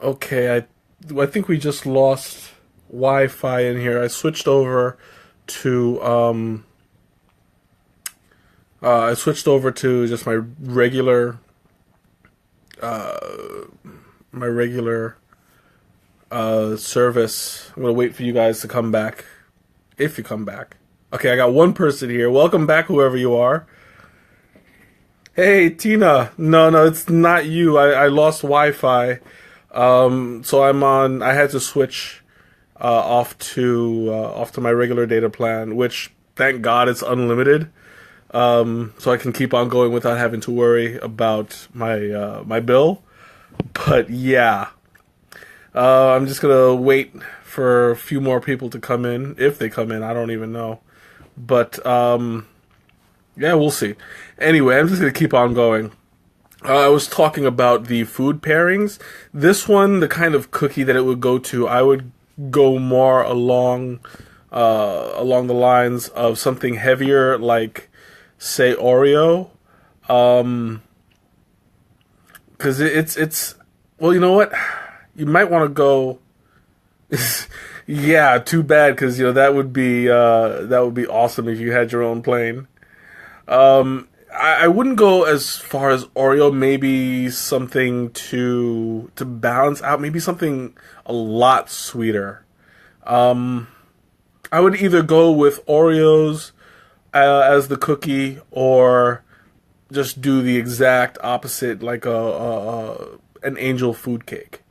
Okay, I think we just lost Wi-Fi in here. I switched over to just my regular service. I'm gonna wait for you guys to come back. If you come back. Okay, I got one person here. Welcome back, whoever you are. Hey, Tina. No, no, it's not you. I lost Wi-Fi. So I had to switch off to my regular data plan, which thank God it's unlimited. So I can keep on going without having to worry about my bill. But yeah, I'm just gonna wait for a few more people to come in. If they come in, I don't even know. But yeah, we'll see. Anyway, I'm just gonna keep on going. I was talking about the food pairings. This one, the kind of cookie that it would go to, I would go more along the lines of something heavier, like say Oreo, because it's well, you know what, you might want to go. Yeah, too bad, because that would be awesome if you had your own plane. I wouldn't go as far as Oreo. Maybe something to balance out. Maybe something a lot sweeter. I would either go with Oreos as the cookie, or just do the exact opposite, like an angel food cake.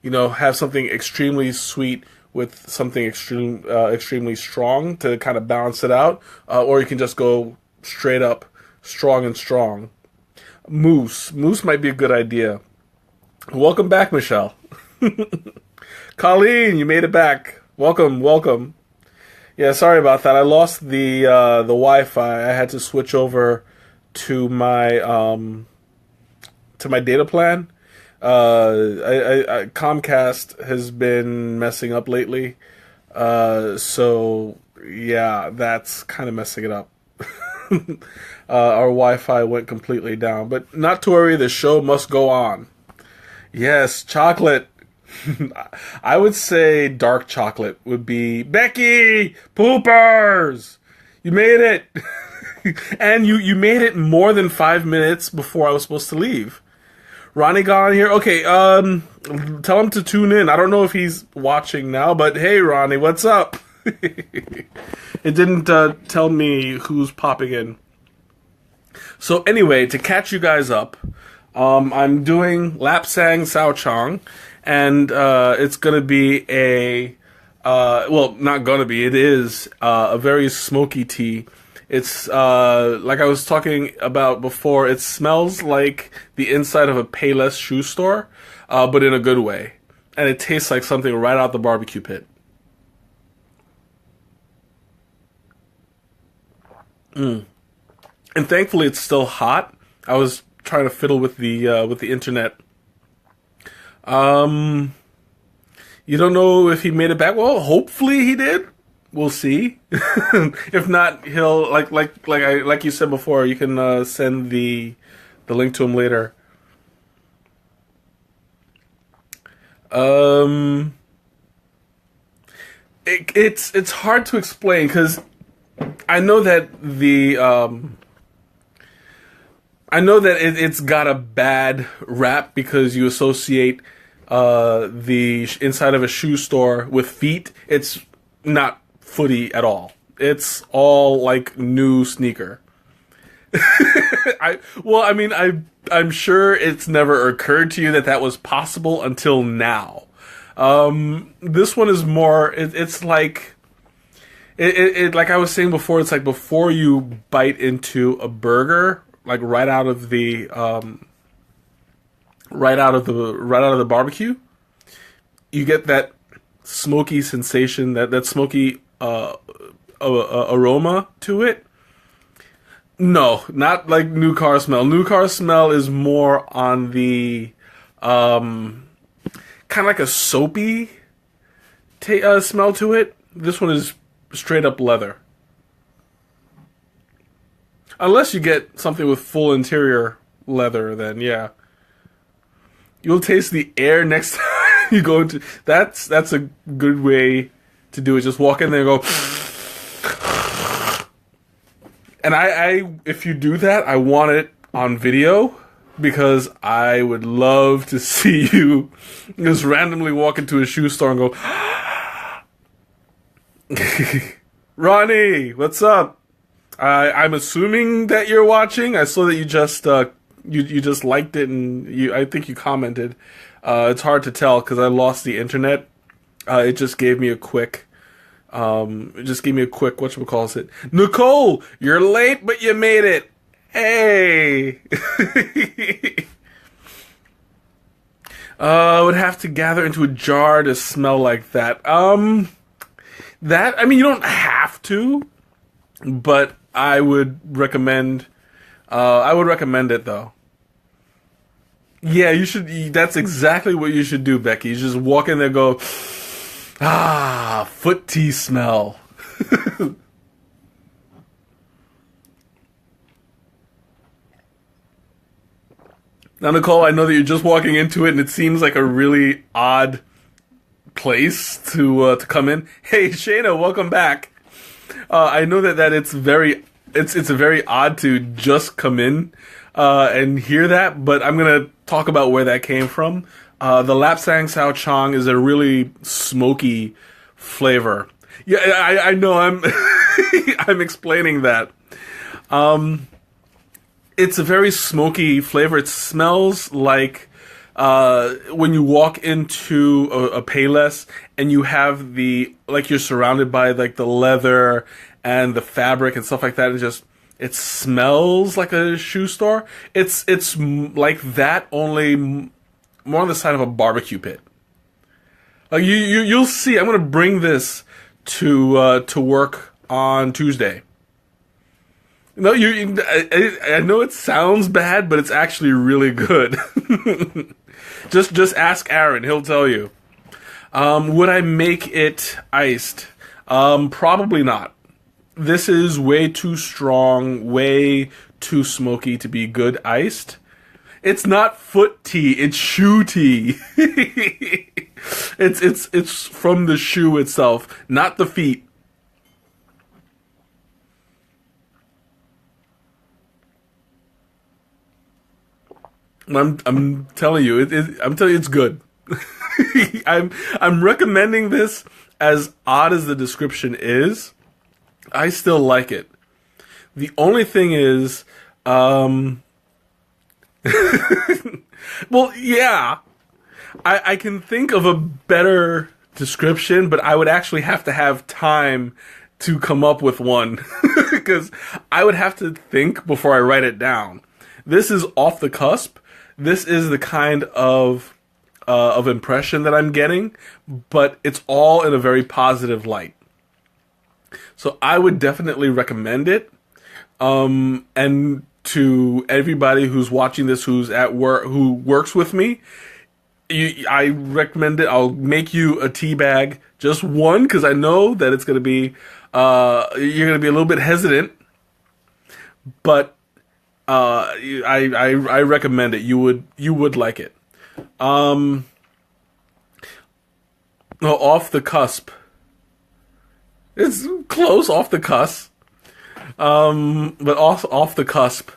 You know, have something extremely sweet with something extremely strong to kind of balance it out, or you can just go straight up strong and strong. Mousse might be a good idea. Welcome back, Michelle. Colleen, you made it back. Welcome, welcome. Yeah, sorry about that. I lost the Wi-Fi. I had to switch over to my data plan. Comcast has been messing up lately, so yeah, that's kind of messing it up. Our Wi-Fi went completely down, but not to worry. The show must go on. Yes, chocolate. I would say dark chocolate would be Becky Poopers. You made it, and you made it more than 5 minutes before I was supposed to leave. Ronnie got on here. Okay, tell him to tune in. I don't know if he's watching now, but hey, Ronnie, what's up? It didn't tell me who's popping in. So anyway, to catch you guys up, I'm doing Lapsang Souchong, and it's gonna be well, not gonna be. It is a very smoky tea. It's like I was talking about before. It smells like the inside of a Payless shoe store, but in a good way, and it tastes like something right out the barbecue pit. And thankfully, it's still hot. I was trying to fiddle with the internet. Um, you don't know if he made it back. Well, hopefully he did. We'll see. If not, he'll like you said before. You can send the link to him later. Um, it's hard to explain because I know that I know that it's got a bad rap because you associate the inside of a shoe store with feet. It's not footy at all. It's all like new sneaker. I mean, I'm sure it's never occurred to you that that was possible until now. This one is more. It's like like I was saying before. It's like before you bite into a burger, like right out of the barbecue, you get that smoky sensation, that smoky aroma to it. No, not like new car smell. New car smell is more on the kind of like a soapy smell to it. This one is straight up leather. Unless you get something with full interior leather, then yeah. You'll taste the air next time you go into. That's a good way to do it. Just walk in there and go. And if you do that, I want it on video because I would love to see you just randomly walk into a shoe store and go, Ronnie, what's up? I'm assuming that you're watching. I saw that you just you just liked it and I think you commented. It's hard to tell because I lost the internet. It just gave me a quick. Whatchamacallit. Nicole, you're late, but you made it. Hey. Would have to gather into a jar to smell like that. You don't have to, but I would recommend it though. Yeah, you should. That's exactly what you should do, Becky. You just walk in there and go, foot tea smell. Now, Nicole, I know that you're just walking into it, and it seems like a really odd place to come in. Hey, Shayna, welcome back. I know that it's very odd to just come in and hear that, but I'm gonna talk about where that came from. The Lapsang Souchong is a really smoky flavor. Yeah, I know. I'm I'm explaining that. It's a very smoky flavor. It smells like when you walk into a Payless and you have you're surrounded by like the leather and the fabric and stuff like that. It smells like a shoe store. It's like that, only more on the side of a barbecue pit. You'll see. I'm gonna bring this to work on Tuesday. No, I know it sounds bad, but it's actually really good. just ask Aaron; he'll tell you. Would I make it iced? Probably not. This is way too strong, way too smoky to be good iced. It's not foot tea; it's shoe tea. It's from the shoe itself, not the feet. I'm telling you, it's good. I'm recommending this. As odd as the description is, I still like it. The only thing is, well, yeah, I can think of a better description, but I would actually have to have time to come up with one because I would have to think before I write it down. This is off the cusp. This is the kind of impression that I'm getting, but it's all in a very positive light. So I would definitely recommend it. And to everybody who's watching this, who's at work, who works with me, I recommend it. I'll make you a tea bag, just one, because I know that it's going to be, you're going to be a little bit hesitant, but I recommend it. You would like it. Off the cusp. It's close, off the cusp. But off the cusp.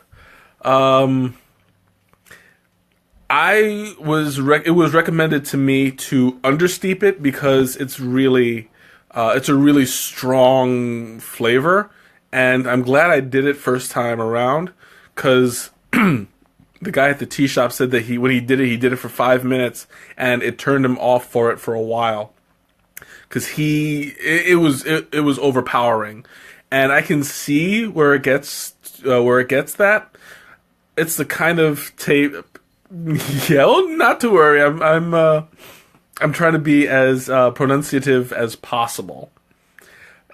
It was recommended to me to understeep it because it's a really strong flavor, and I'm glad I did it first time around. Because the guy at the tea shop said that when he did it for 5 minutes, and it turned him off for it for a while. Because it was overpowering, and I can see where it gets that. It's the kind of tape. Yeah, well, not to worry. I'm trying to be as pronunciative as possible.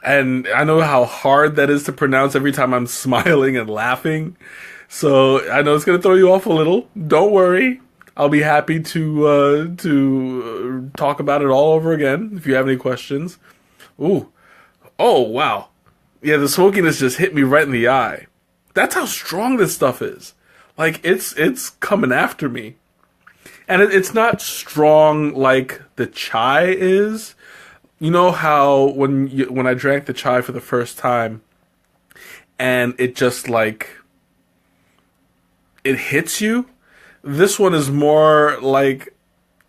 And I know how hard that is to pronounce every time I'm smiling and laughing. So I know it's going to throw you off a little. Don't worry. I'll be happy to talk about it all over again if you have any questions. Ooh. Oh, wow. Yeah, the smokiness just hit me right in the eye. That's how strong this stuff is. Like, it's coming after me. And it's not strong like the chai is. You know how when I drank the chai for the first time, and it just like it hits you. This one is more like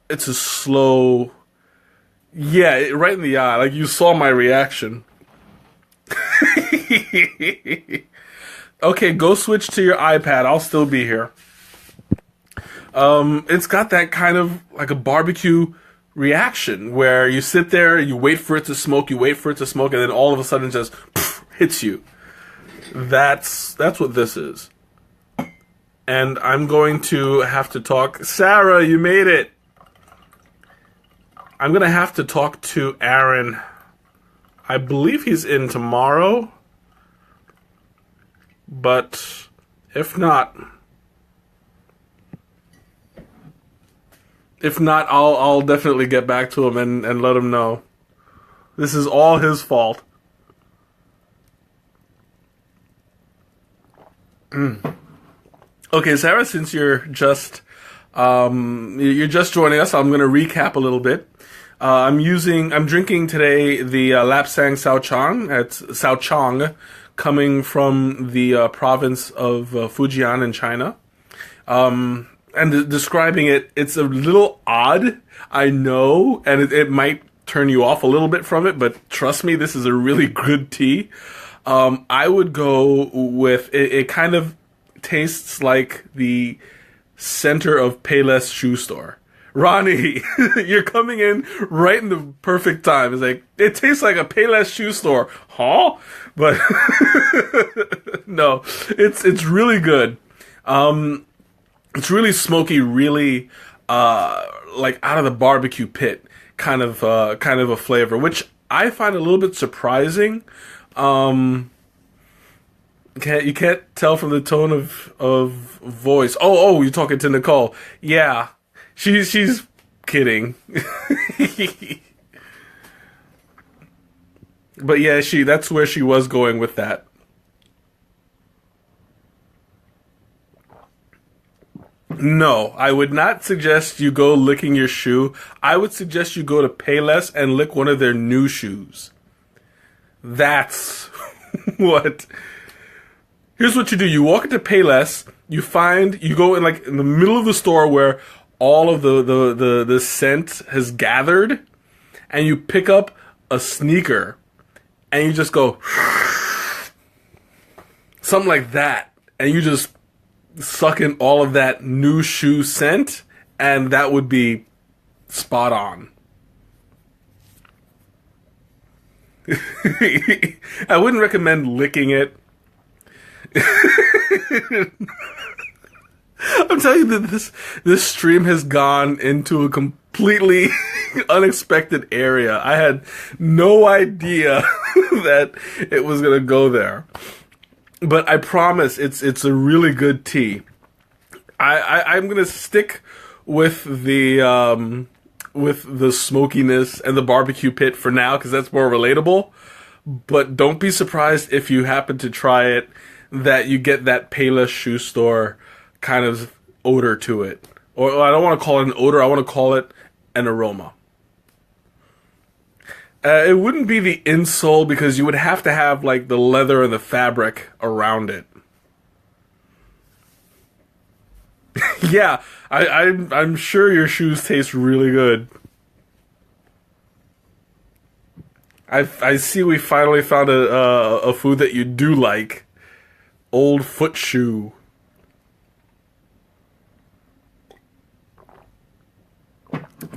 it's a slow, yeah, right in the eye. Like you saw my reaction. Okay, go switch to your iPad. I'll still be here. It's got that kind of like a barbecue reaction where you sit there, you wait for it to smoke, and then all of a sudden it just hits you. That's what this is. And I'm going to have to talk. Sarah, you made it. I'm going to have to talk to Aaron. I believe he's in tomorrow. But if not, I'll definitely get back to him and let him know. This is all his fault. Okay, Sarah, since you're just joining us, I'm going to recap a little bit. I'm drinking today the Lapsang Souchong. It's Souchong, coming from the province of Fujian in China. And describing it, it's a little odd, I know, and it might turn you off a little bit from it, but trust me, this is a really good tea. I would go with, it kind of tastes like the center of Payless shoe store. Ronnie, you're coming in right in the perfect time. It's like, it tastes like a Payless shoe store. Huh? But, no, it's really good. It's really smoky, really, like out of the barbecue pit kind of a flavor, which I find a little bit surprising. You can't tell from the tone of voice. Oh, you're talking to Nicole. Yeah, she's kidding. But yeah, that's where she was going with that. No, I would not suggest you go licking your shoe. I would suggest you go to Payless and lick one of their new shoes. That's what. Here's what you do. You walk into Payless, you go in like in the middle of the store where all of the scent has gathered, and you pick up a sneaker, and you just go something like that, and you just suck in all of that new shoe scent, and that would be spot on. I wouldn't recommend licking it. I'm telling you that this stream has gone into a completely unexpected area. I had no idea that it was gonna go there. But I promise it's a really good tea. I'm gonna stick with the smokiness and the barbecue pit for now because that's more relatable. But don't be surprised if you happen to try it that you get that Payless shoe store kind of odor to it. Or I don't want to call it an odor, I want to call it an aroma. It wouldn't be the insole because you would have to have like the leather and the fabric around it. Yeah, I'm sure your shoes taste really good. I see we finally found a food that you do like. Old foot shoe.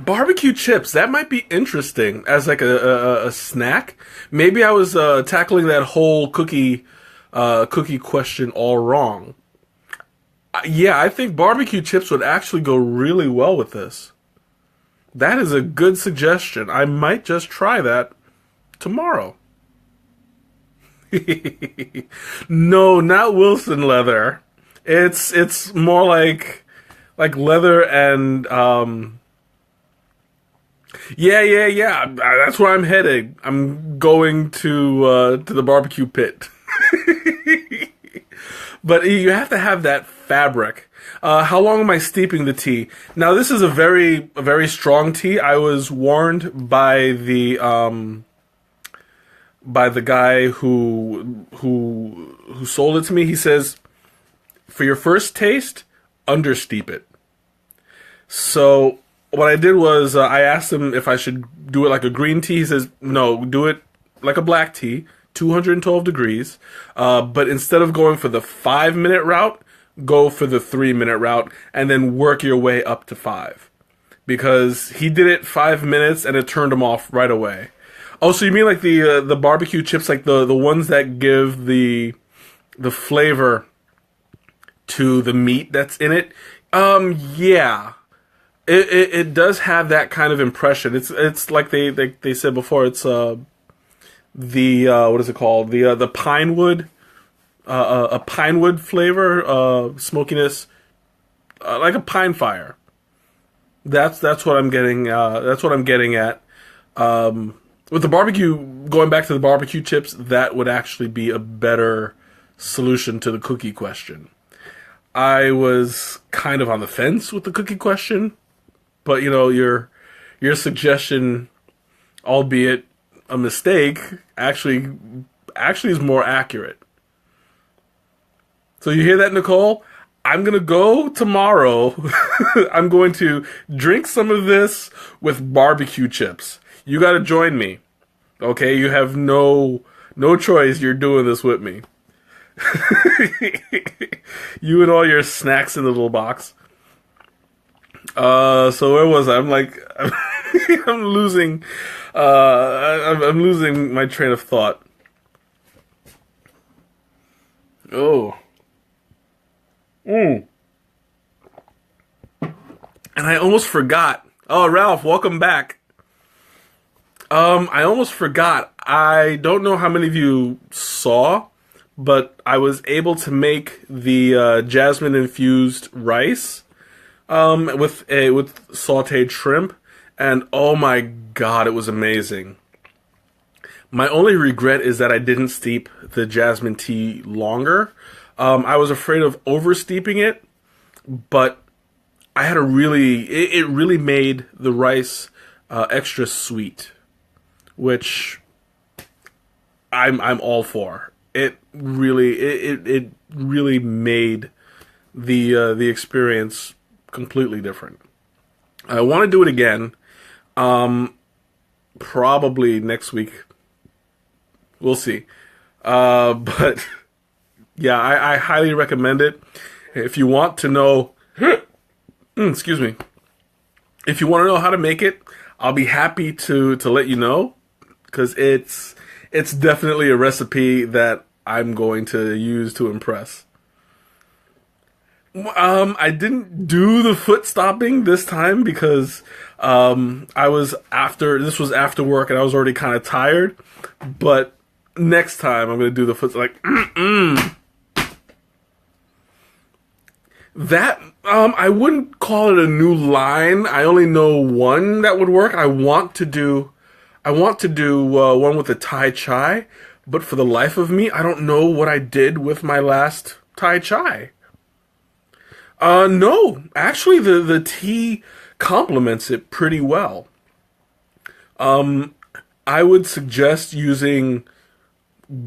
Barbecue chips, that might be interesting as like a snack. Maybe I was tackling that whole cookie question all wrong. Yeah, I think barbecue chips would actually go really well with this. That is a good suggestion. I might just try that tomorrow. No, not Wilson leather. It's more like leather and yeah. That's where I'm headed. I'm going to the barbecue pit. But you have to have that fabric. How long am I steeping the tea? Now, this is a very strong tea. I was warned by the guy who sold it to me. He says, for your first taste, understeep it. So what I did was I asked him if I should do it like a green tea. He says, no, do it like a black tea, 212 degrees. But instead of going for the 5-minute route, go for the 3-minute route and then work your way up to 5. Because he did it 5 minutes and it turned him off right away. Oh, so you mean like the barbecue chips, like the ones that give the flavor to the meat that's in it? Yeah. It does have that kind of impression. It's like they said before. It's what is it called? The pine wood, a pine wood flavor, smokiness, like a pine fire. That's what I'm getting. That's what I'm getting at. With the barbecue, going back to the barbecue chips, that would actually be a better solution to the cookie question. I was kind of on the fence with the cookie question, but your suggestion, albeit a mistake, actually is more accurate. So you hear that, Nicole? I'm going to go tomorrow. I'm going to drink some of this with barbecue chips. You got to join me. Okay? You have no choice. You're doing this with me. You and all your snacks in the little box. So where was I? I'm like, I'm losing my train of thought. Oh. And I almost forgot. Oh, Ralph, welcome back. I almost forgot. I don't know how many of you saw, but I was able to make the jasmine infused rice with sautéed shrimp, and oh my god, it was amazing. My only regret is that I didn't steep the jasmine tea longer. I was afraid of oversteeping it, but I had it really made the rice extra sweet, which I'm all for. It really made the experience completely different. I want to do it again, probably next week. We'll see. But yeah, I highly recommend it. If you want to know, excuse me, if you want to know how to make it, I'll be happy to let you know, because it's definitely a recipe that I'm going to use to impress. I didn't do the foot stopping this time because this was after work and I was already kind of tired. But next time I'm going to do the foot That I wouldn't call it a new line. I only know one that would work. I want to do one with the Thai chai, but for the life of me, I don't know what I did with my last Thai chai. No, actually the tea complements it pretty well. I would suggest using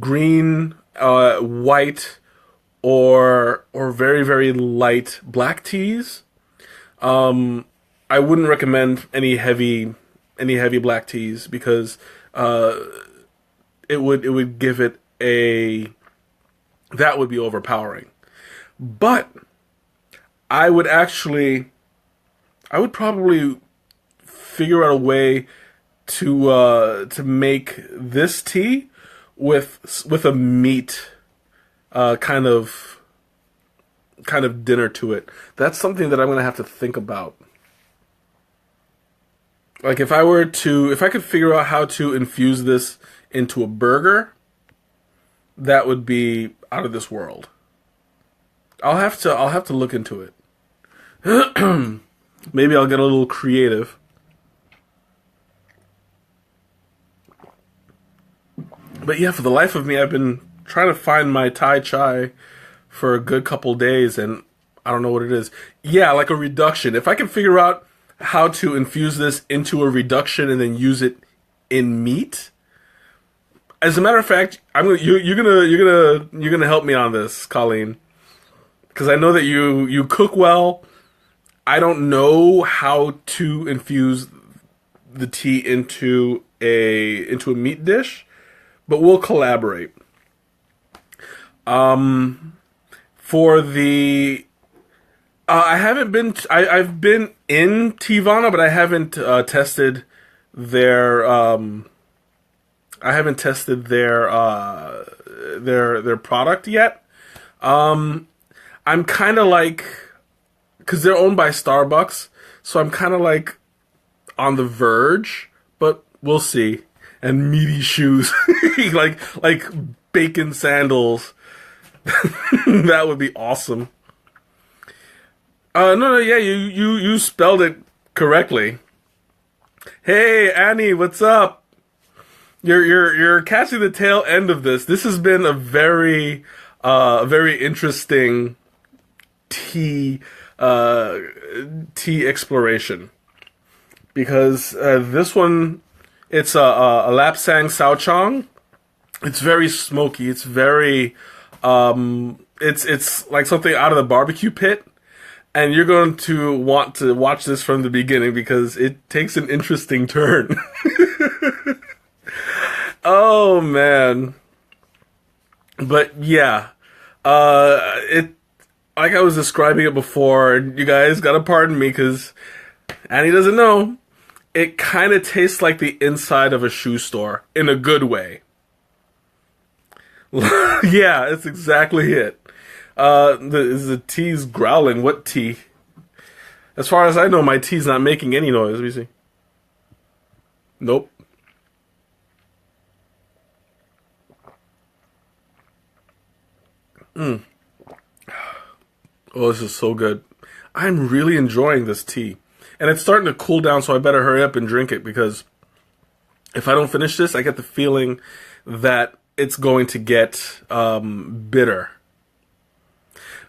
green, white, or very, very light black teas. I wouldn't recommend any heavy black teas because it would give it that would be overpowering. But I would probably figure out a way to make this tea with a meat kind of dinner to it. That's something that I'm gonna have to think about. Like if I could figure out how to infuse this into a burger, that would be out of this world. I'll have to look into it. Maybe I'll get a little creative. But yeah, for the life of me, I've been trying to find my Thai chai for a good couple days, and I don't know what it is. Yeah, like a reduction. If I can figure out how to infuse this into a reduction and then use it in meat. As a matter of fact, you're gonna help me on this, Colleen, because I know that you cook well. I don't know how to infuse the tea into a meat dish, but we'll collaborate. For the I haven't been. I've been in Teavana, but I haven't tested their. I haven't tested their product yet. I'm kind of like, because they're owned by Starbucks, so I'm kind of like on the verge, but we'll see. And meaty shoes, like bacon sandals. That would be awesome. No, yeah, you spelled it correctly. Hey, Annie, what's up? You're catching the tail end of this. This has been a very interesting tea exploration, because this one, it's a Lapsang Souchong. It's very smoky. It's very it's like something out of the barbecue pit. And you're going to want to watch this from the beginning because it takes an interesting turn. Oh, man. But yeah, it, like I was describing it before, you guys gotta pardon me because Annie doesn't know. It kind of tastes like the inside of a shoe store in a good way. Yeah, it's exactly it. The tea's growling. What tea? As far as I know, my tea's not making any noise. Let me see. Nope. Oh, this is so good. I'm really enjoying this tea. And it's starting to cool down, so I better hurry up and drink it, because if I don't finish this, I get the feeling that it's going to get bitter.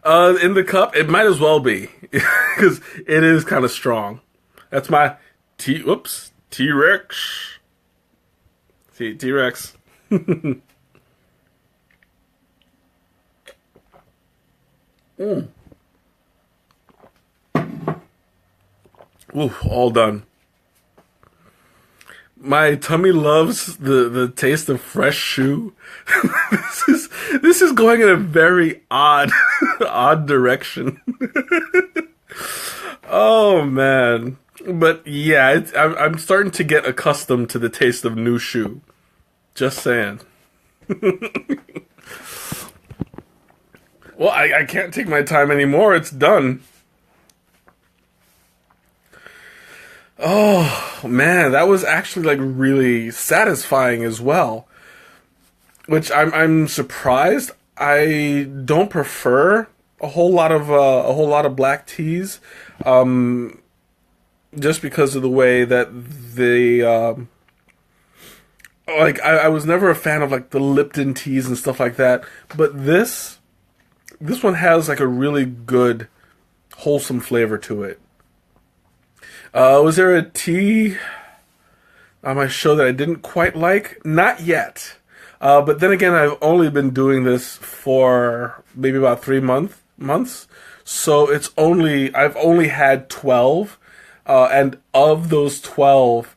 In the cup, it might as well be, because it is kind of strong. That's my T-Rex. T-Rex. Ooh, all done. My tummy loves the taste of fresh shoe. This is going in a very odd direction. Oh man, but yeah, I'm starting to get accustomed to the taste of new shoe. Just saying. Well, I can't take my time anymore. It's done. Oh, man, that was actually like really satisfying as well. Which I'm surprised. I don't prefer a whole lot of black teas, just because of the way that they like I was never a fan of like the Lipton teas and stuff like that. But this one has like a really good wholesome flavor to it. Was there a tea on my show that I didn't quite like? Not yet. But then again, I've only been doing this for maybe about 3 months. So I've only had 12. And of those 12,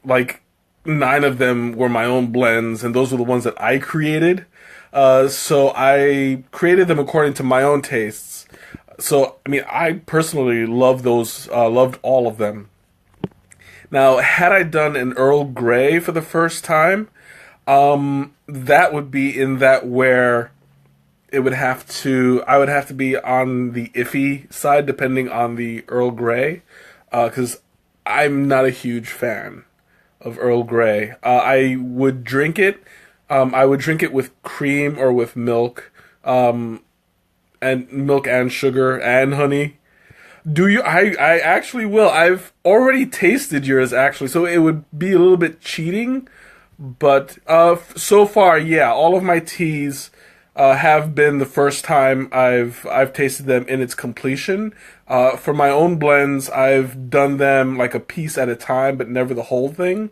like 9 of them were my own blends, and those were the ones that I created. So I created them according to my own tastes. So, I mean, I personally love those, loved all of them. Now, had I done an Earl Grey for the first time, that would be in that where I would have to be on the iffy side depending on the Earl Grey, because I'm not a huge fan of Earl Grey. I would drink it. I would drink it with cream or with milk. And milk and sugar and honey. Do you? I actually will. I've already tasted yours, actually, so it would be a little bit cheating. But so far, yeah, all of my teas have been the first time I've tasted them in its completion. For my own blends, I've done them like a piece at a time, but never the whole thing.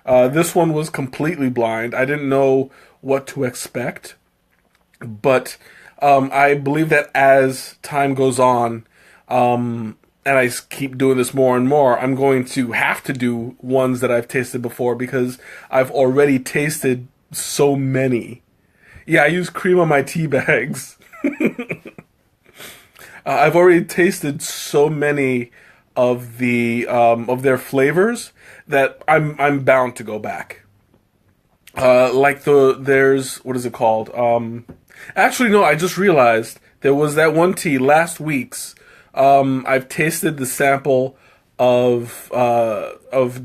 This one was completely blind. I didn't know what to expect, but I believe that as time goes on, and I keep doing this more and more, I'm going to have to do ones that I've tasted before because I've already tasted so many. Yeah, I use cream on my tea bags. I've already tasted so many of of their flavors that I'm bound to go back. Like there's what is it called? Actually, no, I just realized there was that one tea last week's. I've tasted the sample of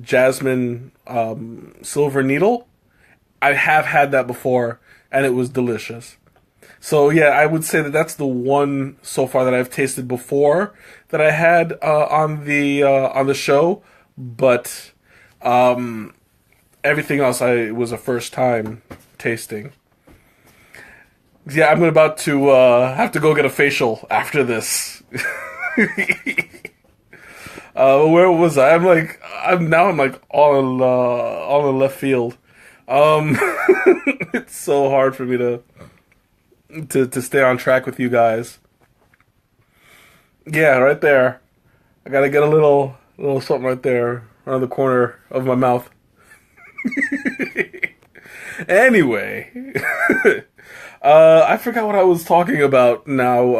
jasmine silver needle. I have had that before, and it was delicious. So yeah, I would say that that's the one so far that I've tasted before that I had on the show, but everything else I was a first time tasting. Yeah, I'm about to have to go get a facial after this. Where was I? I'm like all in left field. It's so hard for me to stay on track with you guys. Yeah, right there. I gotta get a little something right there around the corner of my mouth. Anyway, I forgot what I was talking about now.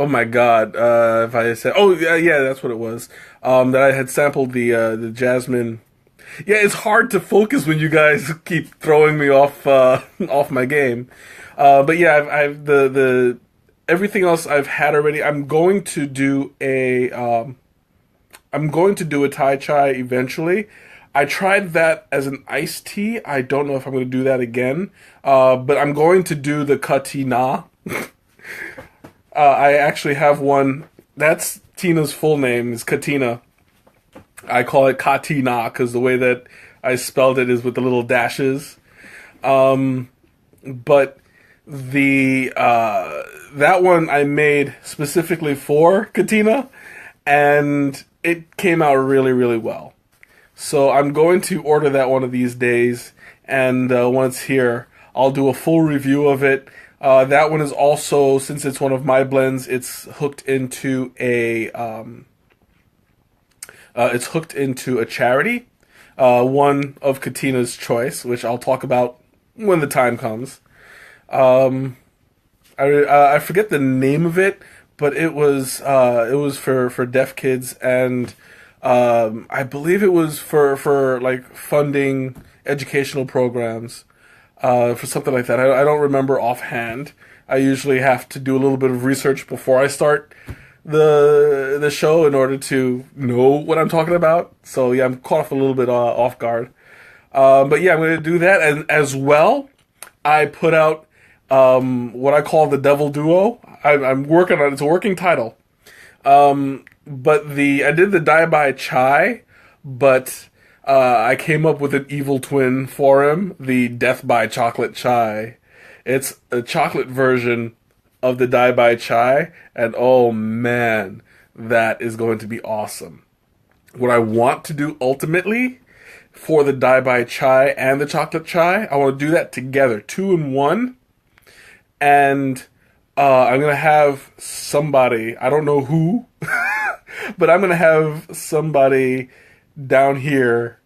Oh my God! If I said, oh yeah, that's what it was. That I had sampled the jasmine. Yeah, it's hard to focus when you guys keep throwing me off off my game. But yeah, I've the everything else I've had already. I'm going to do a Thai chai eventually. I tried that as an iced tea. I don't know if I'm going to do that again. But I'm going to do the Katina. I actually have one. That's Tina's full name is Katina. I call it Katina because the way that I spelled it is with the little dashes. But the that one I made specifically for Katina, and it came out really, really well. So I'm going to order that one of these days, and when it's here, I'll do a full review of it. That one is also, since it's one of my blends, it's hooked into a charity, one of Katina's choice, which I'll talk about when the time comes. I forget the name of it, but it was for deaf kids, and I believe it was for like funding educational programs. For something like that. I don't remember offhand. I usually have to do a little bit of research before I start the show in order to know what I'm talking about. So yeah, I'm caught off a little bit off guard. But yeah, I'm going to do that. And as well, I put out what I call the Devil Duo. I'm working on it. It's a working title. But I did the Dai Bai Chai, but I came up with an evil twin for him, the Death by Chocolate Chai. It's a chocolate version of the Dai Bai Chai, and oh man, that is going to be awesome. What I want to do ultimately for the Dai Bai Chai and the chocolate chai, I want to do that together, 2 in 1, and I'm going to have somebody, I don't know who, but I'm going to have somebody down here,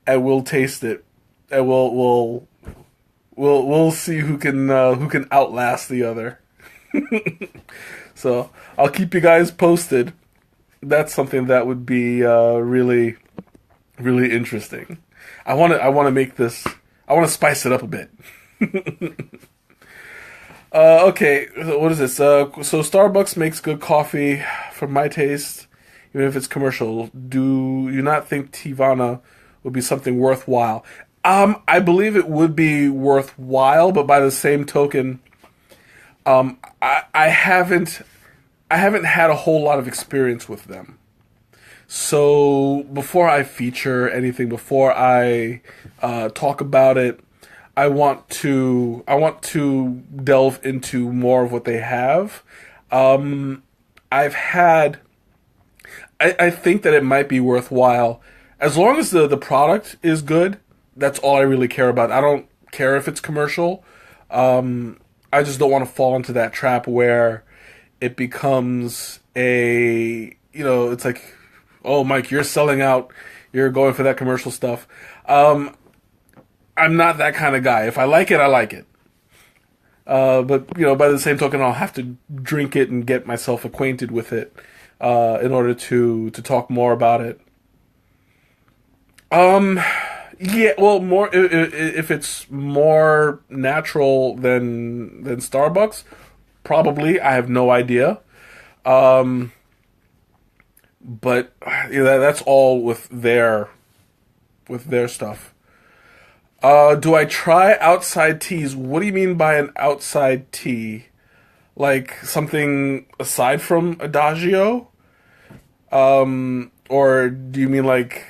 and we'll taste it, and we'll see who can outlast the other. So I'll keep you guys posted. That's something that would be really, really interesting. I want to make this. I want to spice it up a bit. Okay, what is this? So Starbucks makes good coffee for my taste, even if it's commercial. Do you not think Tivana would be something worthwhile? I believe it would be worthwhile, but by the same token, I haven't had a whole lot of experience with them. So before I feature anything, before I talk about it, I want to delve into more of what they have. I've had I think that it might be worthwhile as long as the product is good. That's all I really care about. I don't care if it's commercial. I just don't want to fall into that trap where it becomes it's like, oh, Mike, you're selling out. You're going for that commercial stuff. I'm not that kind of guy. If I like it, I like it. But by the same token, I'll have to drink it and get myself acquainted with it in order to talk more about it. Yeah, well, more if it's more natural than Starbucks, probably. I have no idea. Um, but that's all with their stuff. Do I try outside teas? What do you mean by an outside tea? Like something aside from Adagio? Or do you mean like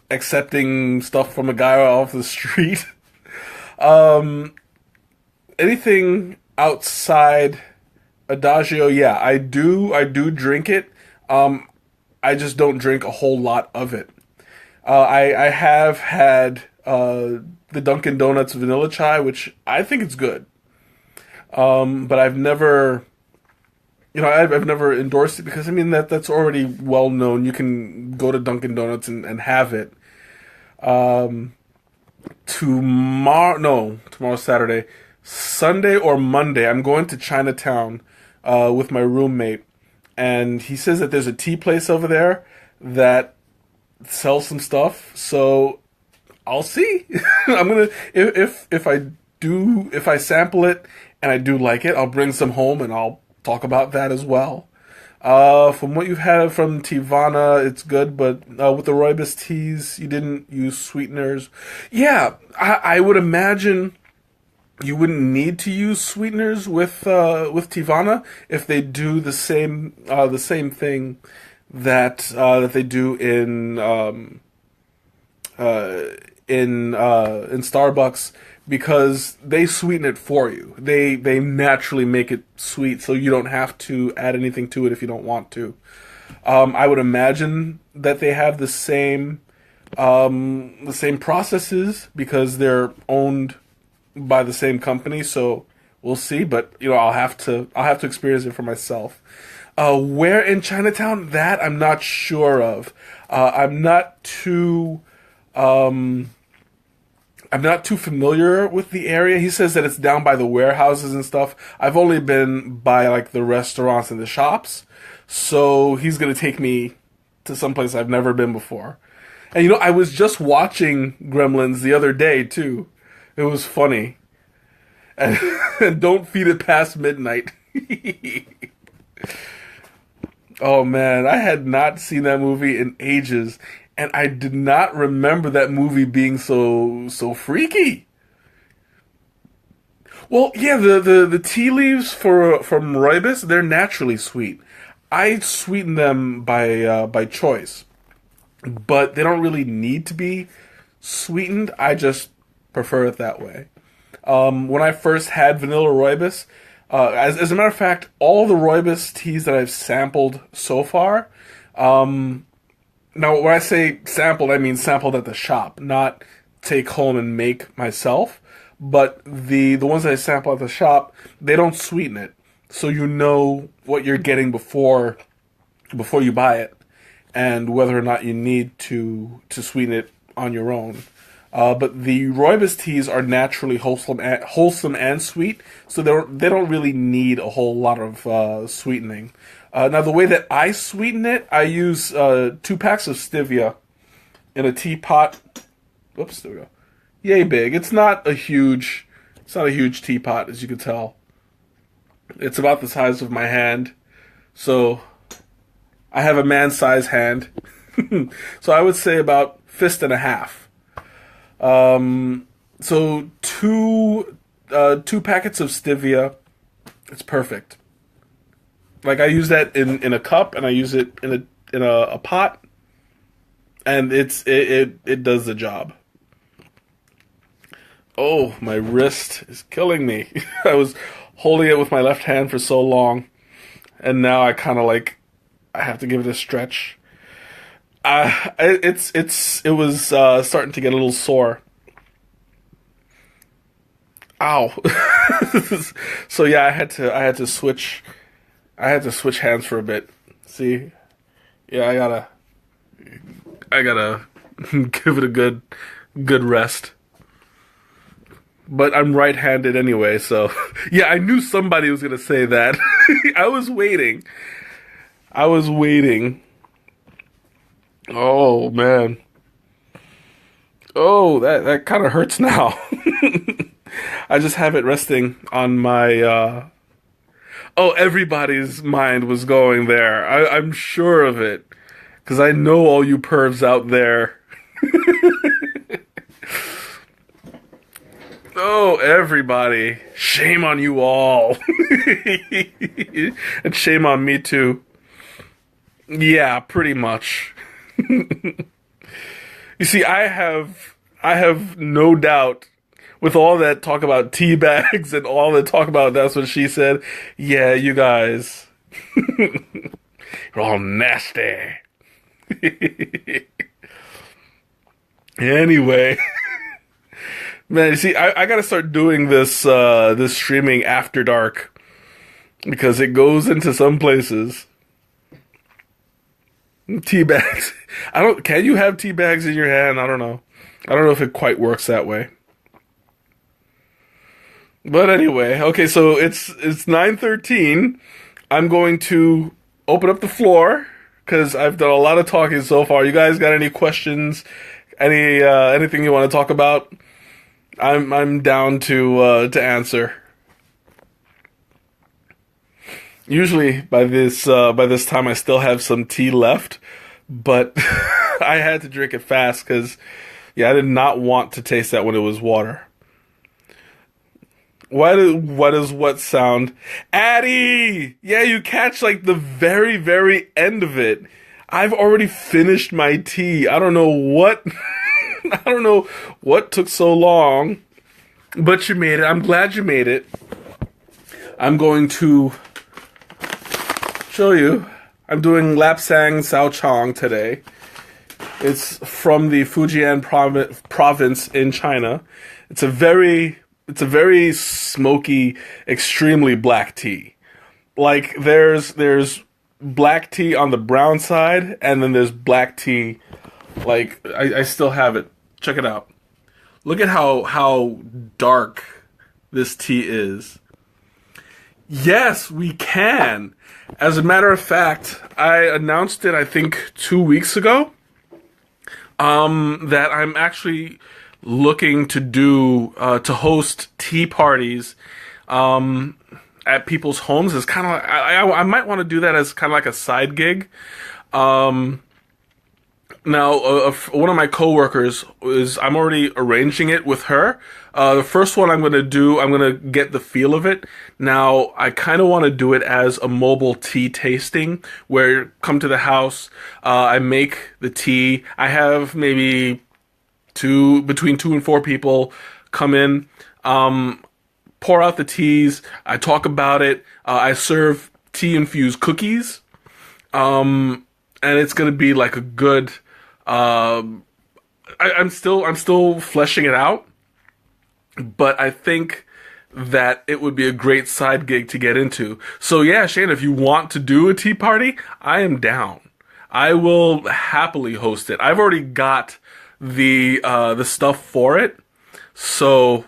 accepting stuff from a guy off the street? um, Anything outside Adagio, yeah, I do drink it. I just don't drink a whole lot of it. I have had the Dunkin' Donuts vanilla chai, which I think it's good. But I've never, I've never endorsed it because I mean that's already well known. You can go to Dunkin' Donuts and have it. Um, Tomorrow, no, tomorrow's Saturday, Sunday or Monday. I'm going to Chinatown with my roommate, and he says that there's a tea place over there that sells some stuff. So I'll see. I'm gonna if I sample it and I do like it, I'll bring some home and I'll talk about that as well. From what you've had from Tivana, it's good, but with the rooibos teas, you didn't use sweeteners. Yeah, I would imagine you wouldn't need to use sweeteners with Tivana if they do the same thing that they do uh, in Starbucks, because they sweeten it for you. They naturally make it sweet, so you don't have to add anything to it if you don't want to. I would imagine that they have the same processes because they're owned by the same company. So we'll see, but I'll have to experience it for myself. Where in Chinatown? That I'm not sure of. I'm not too. I'm not too familiar with the area. He says that it's down by the warehouses and stuff. I've only been by like the restaurants and the shops. So he's gonna take me to someplace I've never been before. And I was just watching Gremlins the other day too. It was funny. And, and don't feed it past midnight. Oh man, I had not seen that movie in ages, and I did not remember that movie being so freaky. Well, yeah, the tea leaves from rooibos, they're naturally sweet. I sweeten them by choice, but they don't really need to be sweetened. I just prefer it that way. When I first had vanilla rooibos, as a matter of fact, all the rooibos teas that I've sampled so far, now when I say sampled, I mean sampled at the shop, not take home and make myself. But the ones that I sample at the shop, they don't sweeten it, so you know what you're getting before you buy it, and whether or not you need to sweeten it on your own. But the rooibos teas are naturally wholesome and sweet, so they don't really need a whole lot of sweetening. Now, the way that I sweeten it, I use 2 packs of stevia in a teapot. Whoops, there we go. Yay big. It's not a huge teapot, as you can tell. It's about the size of my hand, so I have a man-sized hand. So I would say about fist and a half. So two packets of stevia, it's perfect. Like I use that in a cup, and I use it in a pot, and it does the job. Oh, my wrist is killing me. I was holding it with my left hand for so long, and now I kind of like I have to give it a stretch. It was starting to get a little sore. Ow. So yeah, I had to switch hands for a bit. See? Yeah, I gotta give it a good rest. But I'm right-handed anyway, so yeah, I knew somebody was gonna say that. I was waiting. I was waiting. Oh man. Oh, that kind of hurts now. I just have it resting on my oh, everybody's mind was going there. I'm sure of it. Because I know all you pervs out there. Oh, everybody. Shame on you all. And shame on me too. Yeah, pretty much. You see, I have no doubt with all that talk about tea bags and all that talk about that's what she said. Yeah, you guys. You're all nasty. Anyway. Man, you see, I gotta start doing this this streaming after dark. Because it goes into some places. Tea bags. Can you have tea bags in your hand? I don't know. I don't know if it quite works that way. But anyway, okay, so it's 9:13. I'm going to open up the floor because I've done a lot of talking so far. You guys got any questions? Anything you want to talk about? I'm down to answer. Usually by this time I still have some tea left, but I had to drink it fast because yeah, I did not want to taste that when it was water. What does what sound? Addie! Yeah, you catch like the very, very end of it. I've already finished my tea. I don't know what I don't know what took so long, but you made it. I'm glad you made it. I'm going to show you. I'm doing Lapsang Souchong today. It's from the Fujian province in China. It's a very smoky, extremely black tea. Like there's black tea on the brown side, and then there's black tea. Like I still have it. Check it out. Look at how dark this tea is. Yes, we can. As a matter of fact, I announced it I think 2 weeks ago. That I'm actually looking to do to host tea parties at people's homes. Is kind of like, I might want to do that as kind of like a side gig. Now, one of my coworkers I'm already arranging it with her. The first one I'm going to do, I'm going to get the feel of it. Now, I kind of want to do it as a mobile tea tasting, where you come to the house, I make the tea. I have maybe between 2 and 4 people come in, pour out the teas. I talk about it. I serve tea infused cookies, and it's going to be like a good. I'm still fleshing it out, but I think that it would be a great side gig to get into. So yeah, Shane, if you want to do a tea party, I am down. I will happily host it. I've already got the stuff for it. So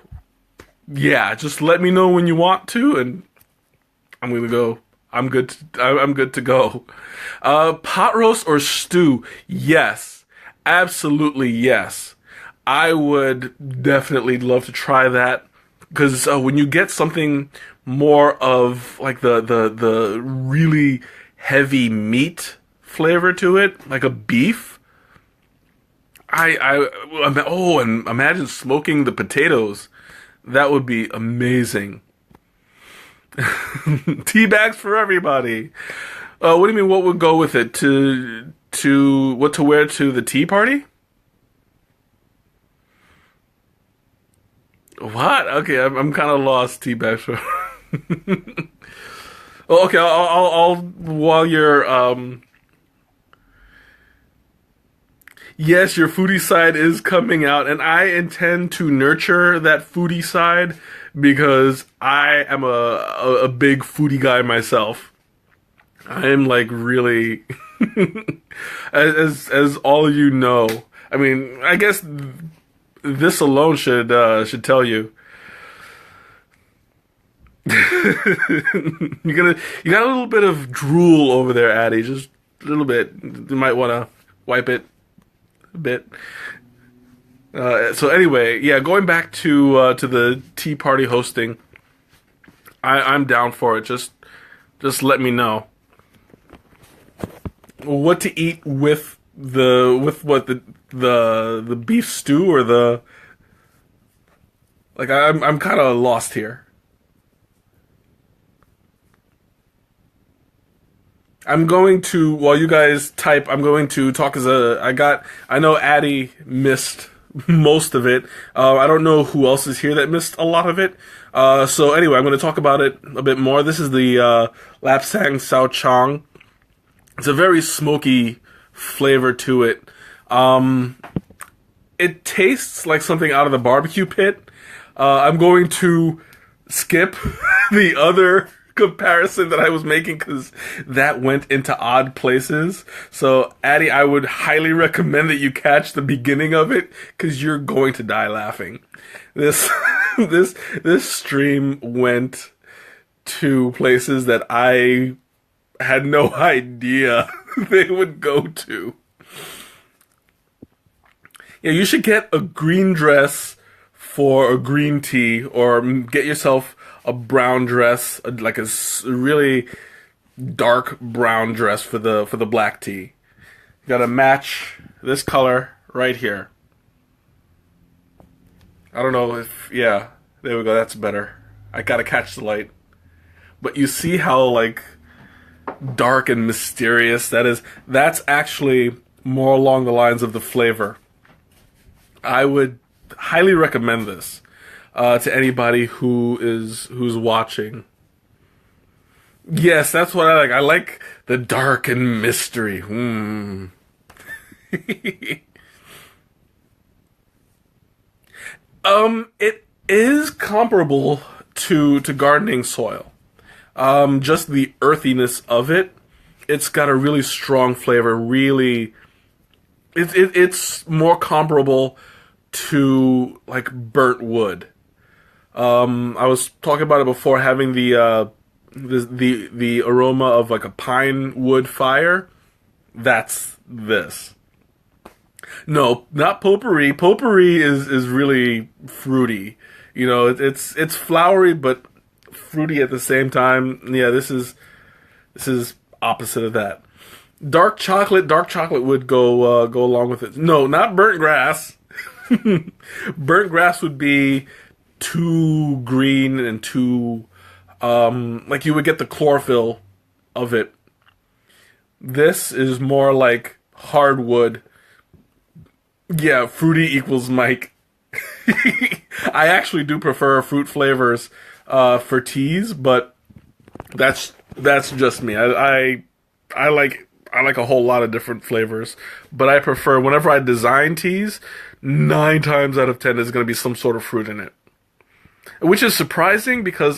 yeah, just let me know when you want to, and I'm gonna go. I'm good. I'm good to go. Pot roast or stew? Yes, absolutely yes. I would definitely love to try that, because when you get something more of like the really heavy meat flavor to it, like a beef. And imagine smoking the potatoes. That would be amazing. Tea bags for everybody. What do you mean? What would go with it? What to wear to the tea party? What? Okay, I'm kind of lost, Teabag. Oh, okay, I'll while you're yes, your foodie side is coming out, and I intend to nurture that foodie side because I am a big foodie guy myself. I am like really, as all of you know. I mean, I guess this alone should tell you. You got a little bit of drool over there, Addie. Just a little bit. You might want to wipe it a bit. So anyway, yeah, going back to the tea party hosting, I'm down for it. Just let me know what to eat with the beef stew or the like. I'm kind of lost here. I'm going to, while you guys type, I'm going to talk I know Addie missed most of it. I don't know who else is here that missed a lot of it. So anyway, I'm going to talk about it a bit more. This is the Lapsang Souchong. It's a very smoky flavor to it. It tastes like something out of the barbecue pit. I'm going to skip the other comparison that I was making because that went into odd places. So Addie, I would highly recommend that you catch the beginning of it because you're going to die laughing. This this stream went to places that I had no idea they would go to. Yeah, you should get a green dress for a green tea, or get yourself a brown dress, like a really dark brown dress for the black tea. You gotta match this color right here. I don't know if, yeah, there we go, that's better. I gotta catch the light. But you see how, like, dark and mysterious that is? That's actually more along the lines of the flavor. I would highly recommend this to anybody who's watching. Yes, that's what I like. I like the dark and mystery. It is comparable to gardening soil. Just the earthiness of it. It's got a really strong flavor. Really, it's more comparable to like burnt wood. I was talking about it before, having the aroma of like a pine wood fire. That's this. No, not potpourri. Potpourri is really fruity. You know, it's flowery but fruity at the same time. Yeah, this is opposite of that. Dark chocolate would go along with it. No, not burnt grass. Burnt grass would be too green and too like you would get the chlorophyll of it. This is more like hardwood. Yeah, fruity equals Mike. I actually do prefer fruit flavors for teas, but that's just me. I like a whole lot of different flavors, but I prefer, whenever I design teas, 9 times out of 10 there's going to be some sort of fruit in it. Which is surprising because,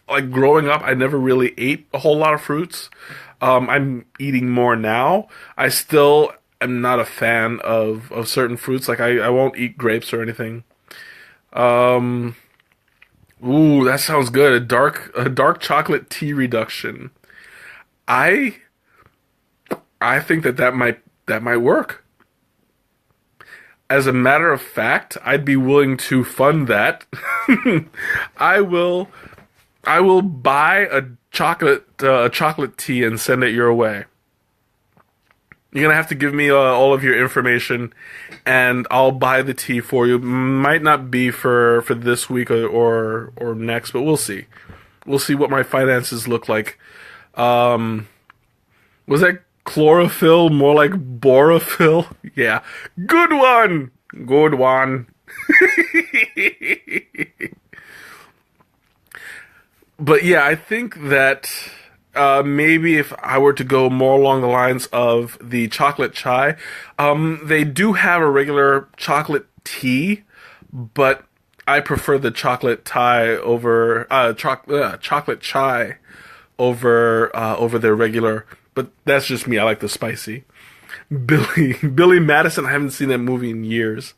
like, growing up, I never really ate a whole lot of fruits. I'm eating more now. I still am not a fan of certain fruits. Like, I won't eat grapes or anything. Ooh, that sounds good. A dark chocolate tea reduction. I think that might work. As a matter of fact, I'd be willing to fund that. I will buy a chocolate tea and send it your way. You're gonna have to give me all of your information, and I'll buy the tea for you. Might not be for this week or next, but we'll see. We'll see what my finances look like. Was that chlorophyll more like borophyll? Yeah, good one. But yeah, I think that maybe if I were to go more along the lines of the chocolate chai, they do have a regular chocolate tea, but I prefer the chocolate Thai over chocolate chai over their regular. But that's just me. I like the spicy. Billy Madison. I haven't seen that movie in years.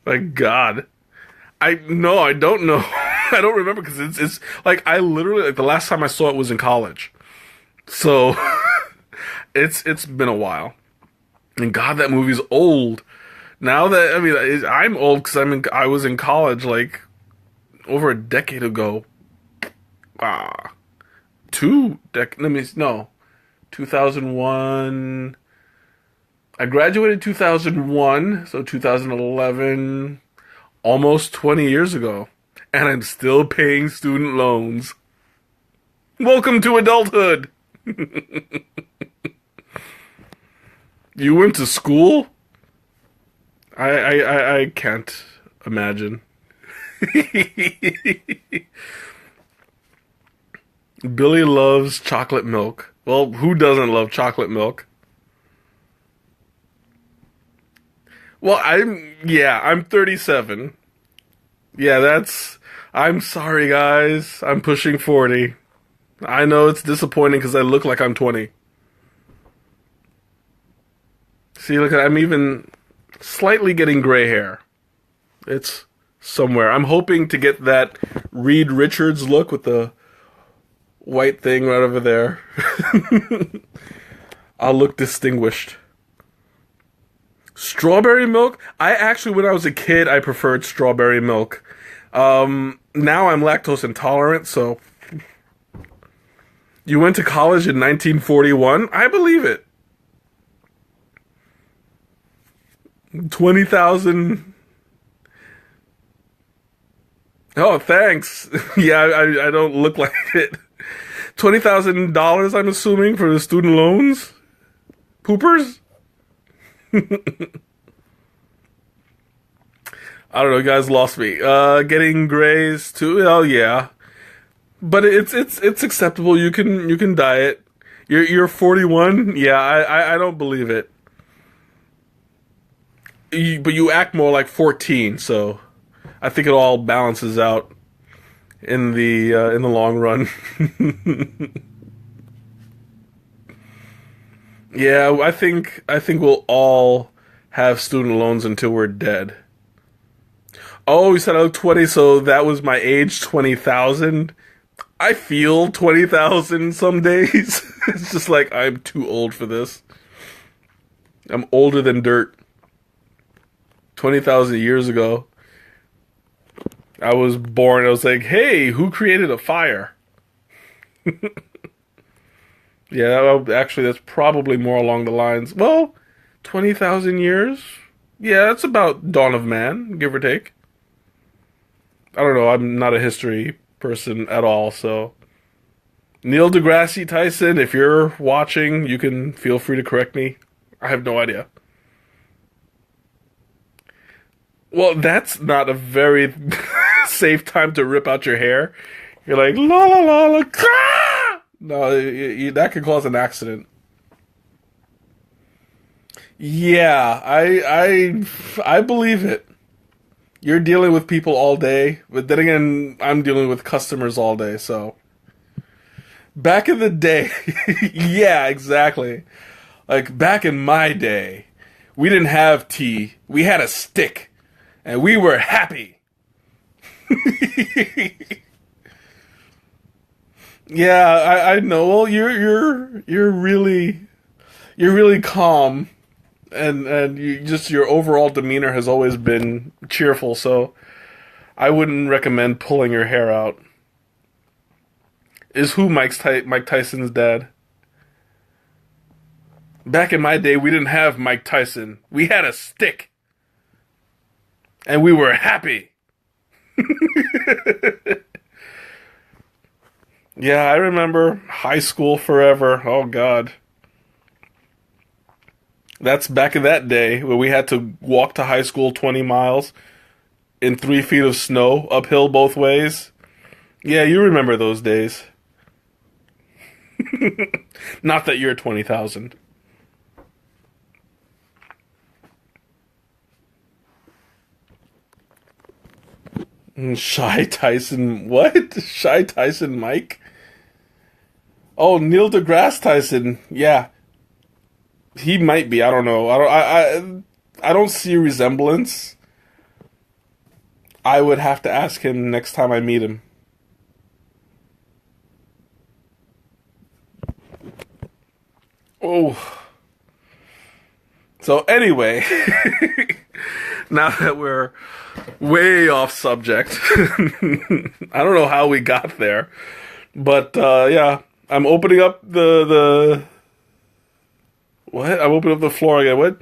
My God, I don't know. I don't remember because it's like I literally like the last time I saw it was in college. So it's been a while. And God, that movie's old. Now that I mean, I'm old because I was in college like over a decade ago. Ah, Let me no, 2001. I graduated 2001, so 2011, almost 20 years ago, and I'm still paying student loans. Welcome to adulthood. You went to school? I can't imagine. Billy loves chocolate milk. Well, who doesn't love chocolate milk? Well, I'm 37. Yeah, I'm sorry, guys. I'm pushing 40. I know it's disappointing because I look like I'm 20. See, look, I'm even slightly getting gray hair. It's somewhere. I'm hoping to get that Reed Richards look with the white thing right over there. I'll look distinguished. Strawberry milk? I actually, when I was a kid, I preferred strawberry milk. Now I'm lactose intolerant, so. You went to college in 1941? I believe it. 20,000. Oh, thanks. Yeah, I don't look like it. $20,000, I'm assuming, for the student loans? Poopers? I don't know, you guys lost me. Getting grays too. Oh yeah, but it's acceptable. You can diet. You're 41. Yeah, I don't believe it. But you act more like 14, so I think it all balances out in the long run. Yeah, I think we'll all have student loans until we're dead. Oh, you said I look 20, so that was my age, 20,000. I feel 20,000 some days. It's just like I'm too old for this. I'm older than dirt. 20,000 years ago, I was born. I was like, hey, who created a fire? Yeah, actually, that's probably more along the lines. Well, 20,000 years? Yeah, that's about dawn of man, give or take. I don't know. I'm not a history person at all, so. Neil deGrasse Tyson, if you're watching, you can feel free to correct me. I have no idea. Well, that's not a very safe time to rip out your hair. You're like, la la la la, ah! No, that could cause an accident. Yeah, I believe it. You're dealing with people all day, but then again, I'm dealing with customers all day, so. Back in the day, yeah, exactly. Like, back in my day, we didn't have tea. We had a stick, and we were happy. Yeah, I know. Well, you're really calm, and your overall demeanor has always been cheerful. So I wouldn't recommend pulling your hair out. Is who Mike Tyson's dad? Back in my day, we didn't have Mike Tyson. We had a stick, and we were happy. Yeah, I remember high school forever. Oh God. That's back in that day where we had to walk to high school 20 miles. in 3 feet of snow, uphill both ways. Yeah, you remember those days. Not that you're 20,000. Shy Tyson, what? Shy Tyson Mike? Oh, Neil deGrasse Tyson. Yeah, he might be. I don't know. I don't see a resemblance. I would have to ask him next time I meet him. Oh. So anyway, now that we're way off subject, I don't know how we got there, but yeah, I'm opening up the what? I'm opening up the floor again. What?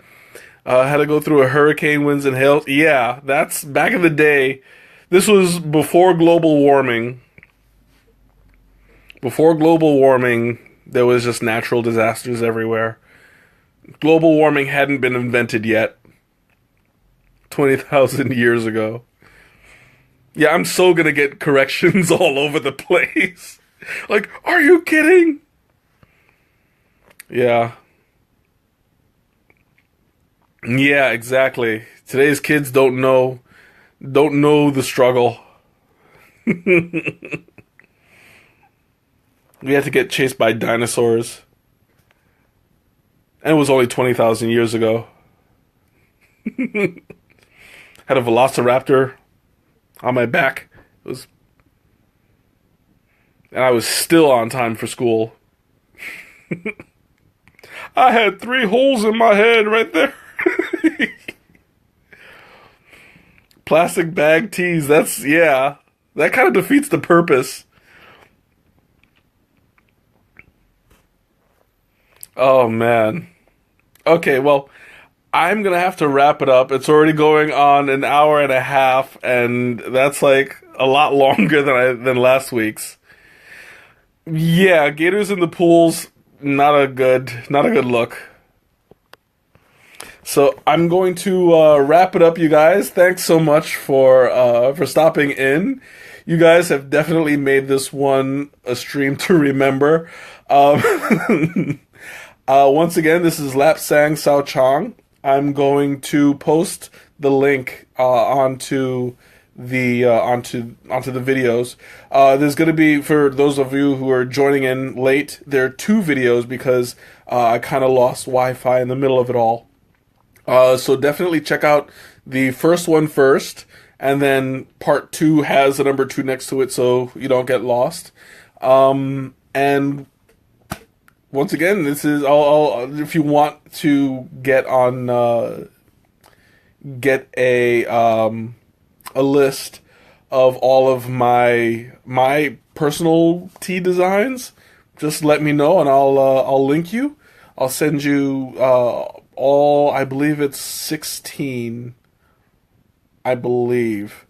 I had to go through a hurricane, winds, and hail. Yeah, that's back in the day. This was before global warming. Before global warming, there was just natural disasters everywhere. Global warming hadn't been invented yet. 20,000 years ago. Yeah, I'm so gonna get corrections all over the place. Like, are you kidding? Yeah. Yeah, exactly. Today's kids don't know the struggle. We had to get chased by dinosaurs. And it was only 20,000 years ago. Had a velociraptor on my back. And I was still on time for school. I had 3 holes in my head right there. Plastic bag teas, yeah. That kind of defeats the purpose. Oh, man. Okay, well, I'm gonna have to wrap it up. It's already going on an hour and a half, and that's like a lot longer than last week's. Yeah, gators in the pools, not a good look. So I'm going to wrap it up, you guys. Thanks so much for stopping in. You guys have definitely made this one a stream to remember. Once again, this is Lapsang Souchong. I'm going to post the link onto the videos. There's going to be, for those of you who are joining in late, there are 2 videos because I kind of lost Wi-Fi in the middle of it all. So definitely check out the first one first, and then part 2 has the number 2 next to it so you don't get lost. And once again, this is if you want to get on get a list of all of my personal tea designs, just let me know and I'll link you. I'll send you all. I believe it's 16. I believe.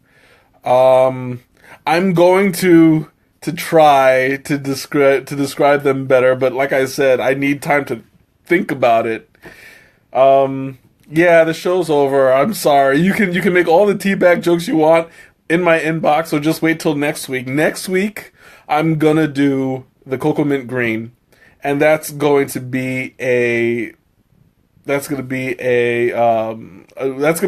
I'm going to try to describe them better, but like I said, I need time to think about it. Yeah, the show's over. I'm sorry. You can make all the teabag jokes you want in my inbox, so just wait till next week. Next week, I'm gonna do the cocoa mint green, and that's going to be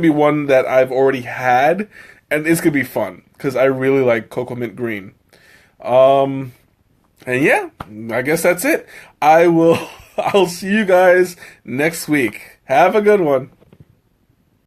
one that I've already had, and it's gonna be fun because I really like cocoa mint green. And yeah, I guess that's it. I'll see you guys next week. Have a good one.